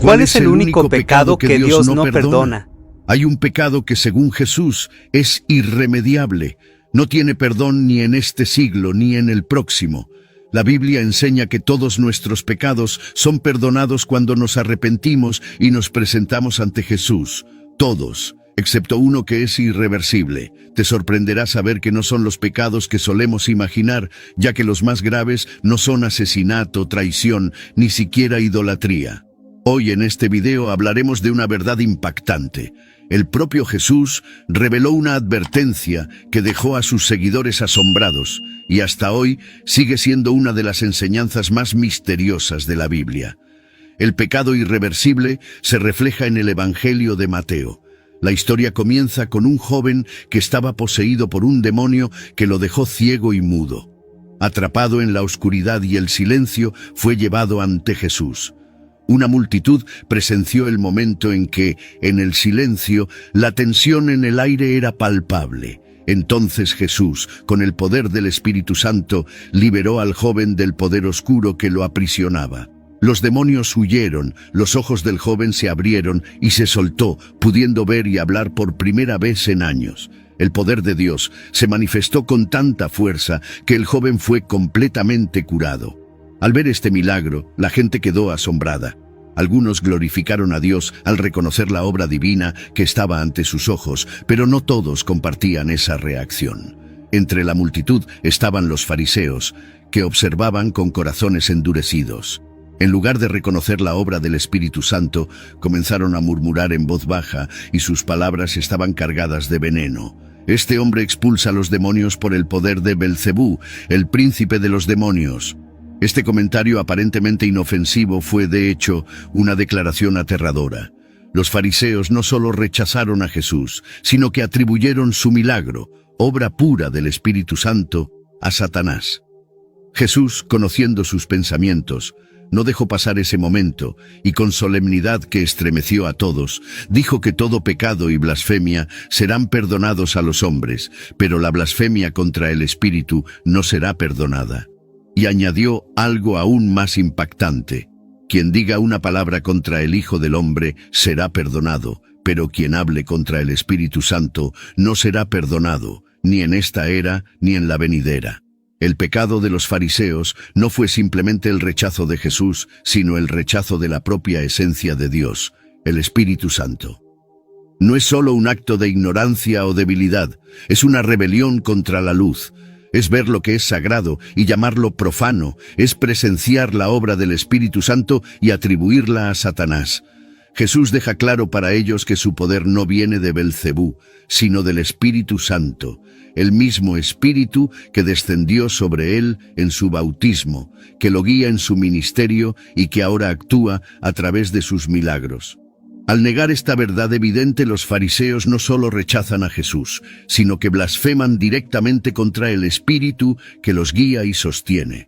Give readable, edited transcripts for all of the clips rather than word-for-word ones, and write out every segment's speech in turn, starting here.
¿Cuál es el único pecado que Dios no perdona? Hay un pecado que, según Jesús, es irremediable. No tiene perdón ni en este siglo ni en el próximo. La Biblia enseña que todos nuestros pecados son perdonados cuando nos arrepentimos y nos presentamos ante Jesús. Todos, excepto uno que es irreversible. Te sorprenderá saber que no son los pecados que solemos imaginar, ya que los más graves no son asesinato, traición, ni siquiera idolatría. Hoy en este video hablaremos de una verdad impactante. El propio Jesús reveló una advertencia que dejó a sus seguidores asombrados y hasta hoy sigue siendo una de las enseñanzas más misteriosas de la Biblia. El pecado irreversible se refleja en el Evangelio de Mateo. La historia comienza con un joven que estaba poseído por un demonio que lo dejó ciego y mudo. Atrapado en la oscuridad y el silencio, fue llevado ante Jesús. Una multitud presenció el momento en que, en el silencio, la tensión en el aire era palpable. Entonces Jesús, con el poder del Espíritu Santo, liberó al joven del poder oscuro que lo aprisionaba. Los demonios huyeron, los ojos del joven se abrieron y se soltó, pudiendo ver y hablar por primera vez en años. El poder de Dios se manifestó con tanta fuerza que el joven fue completamente curado. Al ver este milagro, la gente quedó asombrada. Algunos glorificaron a Dios al reconocer la obra divina que estaba ante sus ojos, pero no todos compartían esa reacción. Entre la multitud estaban los fariseos, que observaban con corazones endurecidos. En lugar de reconocer la obra del Espíritu Santo, comenzaron a murmurar en voz baja y sus palabras estaban cargadas de veneno. Este hombre expulsa a los demonios por el poder de Belcebú, el príncipe de los demonios. Este comentario aparentemente inofensivo fue, de hecho, una declaración aterradora. Los fariseos no solo rechazaron a Jesús, sino que atribuyeron su milagro, obra pura del Espíritu Santo, a Satanás. Jesús, conociendo sus pensamientos, no dejó pasar ese momento y con solemnidad que estremeció a todos, dijo que todo pecado y blasfemia serán perdonados a los hombres, pero la blasfemia contra el Espíritu no será perdonada. Y añadió algo aún más impactante: quien diga una palabra contra el Hijo del Hombre será perdonado, pero quien hable contra el Espíritu Santo no será perdonado, ni en esta era ni en la venidera. El pecado de los fariseos no fue simplemente el rechazo de Jesús, sino el rechazo de la propia esencia de Dios, el Espíritu Santo. No es solo un acto de ignorancia o debilidad, es una rebelión contra la luz. Es ver lo que es sagrado y llamarlo profano, es presenciar la obra del Espíritu Santo y atribuirla a Satanás. Jesús deja claro para ellos que su poder no viene de Belcebú, sino del Espíritu Santo, el mismo Espíritu que descendió sobre él en su bautismo, que lo guía en su ministerio y que ahora actúa a través de sus milagros. Al negar esta verdad evidente, los fariseos no solo rechazan a Jesús, sino que blasfeman directamente contra el Espíritu que los guía y sostiene.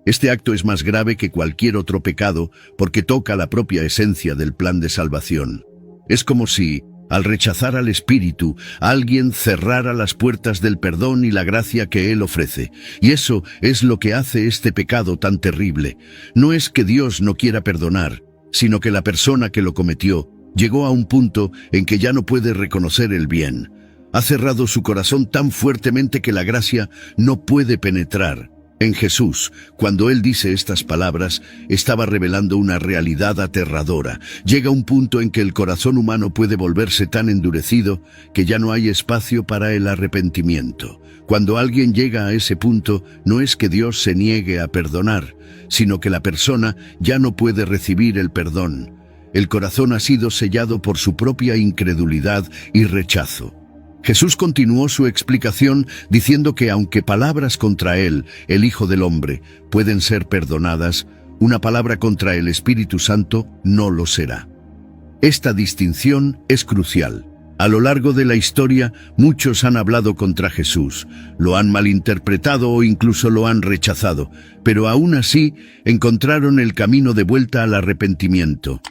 Este acto es más grave que cualquier otro pecado porque toca la propia esencia del plan de salvación. Es como si, al rechazar al Espíritu, alguien cerrara las puertas del perdón y la gracia que Él ofrece. Y eso es lo que hace este pecado tan terrible. No es que Dios no quiera perdonar, sino que la persona que lo cometió llegó a un punto en que ya no puede reconocer el bien. Ha cerrado su corazón tan fuertemente que la gracia no puede penetrar. En Jesús, cuando Él dice estas palabras, estaba revelando una realidad aterradora. Llega un punto en que el corazón humano puede volverse tan endurecido que ya no hay espacio para el arrepentimiento. Cuando alguien llega a ese punto, no es que Dios se niegue a perdonar, sino que la persona ya no puede recibir el perdón. El corazón ha sido sellado por su propia incredulidad y rechazo. Jesús continuó su explicación diciendo que aunque palabras contra Él, el Hijo del Hombre, pueden ser perdonadas, una palabra contra el Espíritu Santo no lo será. Esta distinción es crucial. A lo largo de la historia, muchos han hablado contra Jesús, lo han malinterpretado o incluso lo han rechazado, pero aún así encontraron el camino de vuelta al arrepentimiento.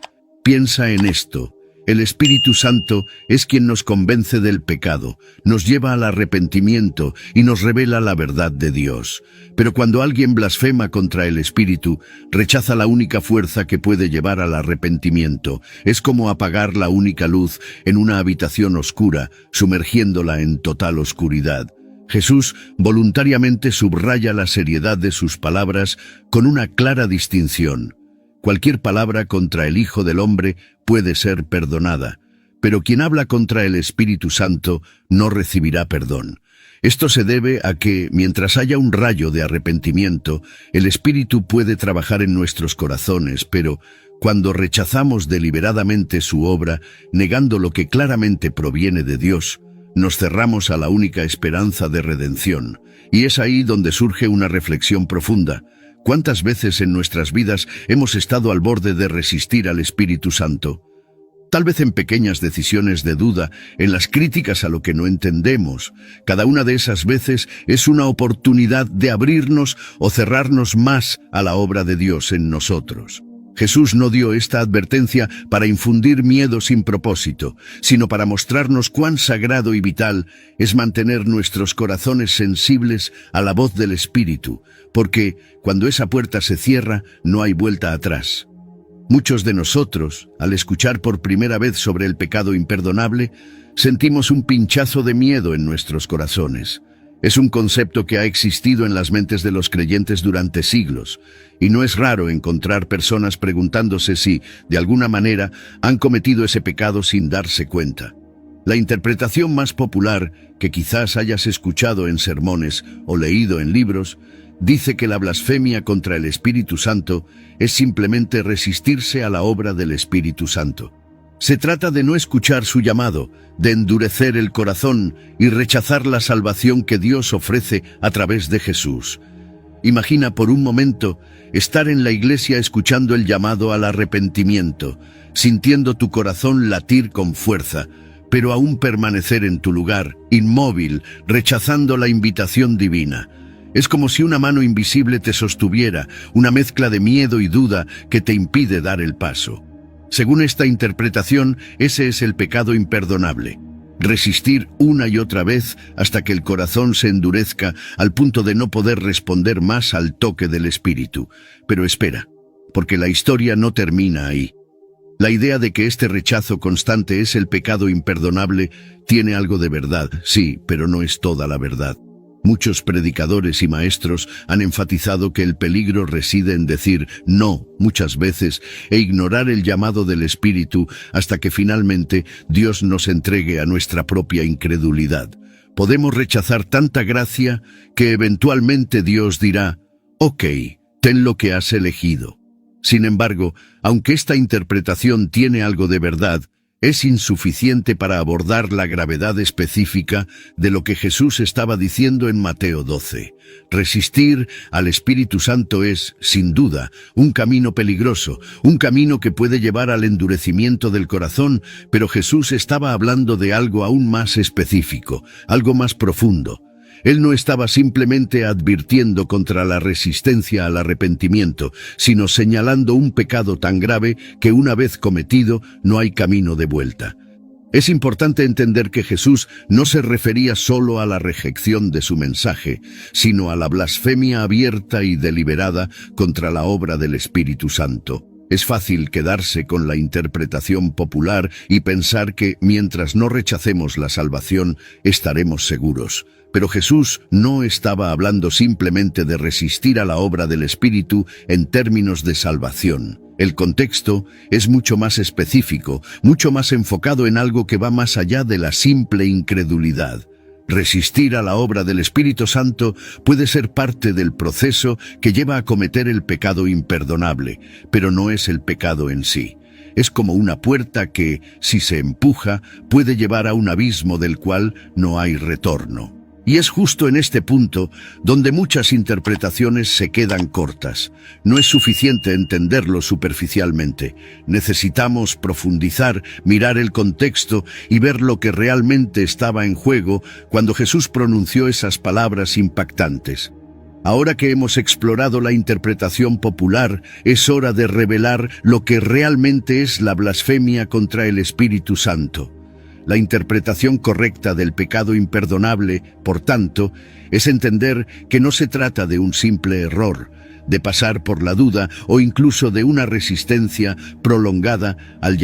Piensa en esto. El Espíritu Santo es quien nos convence del pecado, nos lleva al arrepentimiento y nos revela la verdad de Dios. Pero cuando alguien blasfema contra el Espíritu, rechaza la única fuerza que puede llevar al arrepentimiento. Es como apagar la única luz en una habitación oscura, sumergiéndola en total oscuridad. Jesús voluntariamente subraya la seriedad de sus palabras con una clara distinción. Cualquier palabra contra el Hijo del Hombre puede ser perdonada, pero quien habla contra el Espíritu Santo no recibirá perdón. Esto se debe a que, mientras haya un rayo de arrepentimiento, el Espíritu puede trabajar en nuestros corazones, pero cuando rechazamos deliberadamente su obra, negando lo que claramente proviene de Dios, nos cerramos a la única esperanza de redención. Y es ahí donde surge una reflexión profunda. ¿Cuántas veces en nuestras vidas hemos estado al borde de resistir al Espíritu Santo? Tal vez en pequeñas decisiones de duda, en las críticas a lo que no entendemos. Cada una de esas veces es una oportunidad de abrirnos o cerrarnos más a la obra de Dios en nosotros. Jesús no dio esta advertencia para infundir miedo sin propósito, sino para mostrarnos cuán sagrado y vital es mantener nuestros corazones sensibles a la voz del Espíritu, porque cuando esa puerta se cierra, no hay vuelta atrás. Muchos de nosotros, al escuchar por primera vez sobre el pecado imperdonable, sentimos un pinchazo de miedo en nuestros corazones. Es un concepto que ha existido en las mentes de los creyentes durante siglos, y no es raro encontrar personas preguntándose si, de alguna manera, han cometido ese pecado sin darse cuenta. La interpretación más popular, que quizás hayas escuchado en sermones o leído en libros, dice que la blasfemia contra el Espíritu Santo es simplemente resistirse a la obra del Espíritu Santo. Se trata de no escuchar su llamado, de endurecer el corazón y rechazar la salvación que Dios ofrece a través de Jesús. Imagina por un momento estar en la iglesia escuchando el llamado al arrepentimiento, sintiendo tu corazón latir con fuerza, pero aún permanecer en tu lugar, inmóvil, rechazando la invitación divina. Es como si una mano invisible te sostuviera, una mezcla de miedo y duda que te impide dar el paso. Según esta interpretación, ese es el pecado imperdonable. Resistir una y otra vez hasta que el corazón se endurezca al punto de no poder responder más al toque del Espíritu. Pero espera, porque la historia no termina ahí. La idea de que este rechazo constante es el pecado imperdonable tiene algo de verdad, sí, pero no es toda la verdad. Muchos predicadores y maestros han enfatizado que el peligro reside en decir no muchas veces e ignorar el llamado del Espíritu hasta que finalmente Dios nos entregue a nuestra propia incredulidad. Podemos rechazar tanta gracia que eventualmente Dios dirá, ok, ten lo que has elegido. Sin embargo, aunque esta interpretación tiene algo de verdad, es insuficiente para abordar la gravedad específica de lo que Jesús estaba diciendo en Mateo 12. Resistir al Espíritu Santo es, sin duda, un camino peligroso, un camino que puede llevar al endurecimiento del corazón, pero Jesús estaba hablando de algo aún más específico, algo más profundo. Él no estaba simplemente advirtiendo contra la resistencia al arrepentimiento, sino señalando un pecado tan grave que una vez cometido no hay camino de vuelta. Es importante entender que Jesús no se refería solo a la rejección de su mensaje, sino a la blasfemia abierta y deliberada contra la obra del Espíritu Santo. Es fácil quedarse con la interpretación popular y pensar que mientras no rechacemos la salvación, estaremos seguros. Pero Jesús no estaba hablando simplemente de resistir a la obra del Espíritu en términos de salvación. El contexto es mucho más específico, mucho más enfocado en algo que va más allá de la simple incredulidad. Resistir a la obra del Espíritu Santo puede ser parte del proceso que lleva a cometer el pecado imperdonable, pero no es el pecado en sí. Es como una puerta que, si se empuja, puede llevar a un abismo del cual no hay retorno. Y es justo en este punto donde muchas interpretaciones se quedan cortas. No es suficiente entenderlo superficialmente. Necesitamos profundizar, mirar el contexto y ver lo que realmente estaba en juego cuando Jesús pronunció esas palabras impactantes. Ahora que hemos explorado la interpretación popular, es hora de revelar lo que realmente es la blasfemia contra el Espíritu Santo. La interpretación correcta del pecado imperdonable, por tanto, es entender que no se trata de un simple error, de pasar por la duda o incluso de una resistencia prolongada al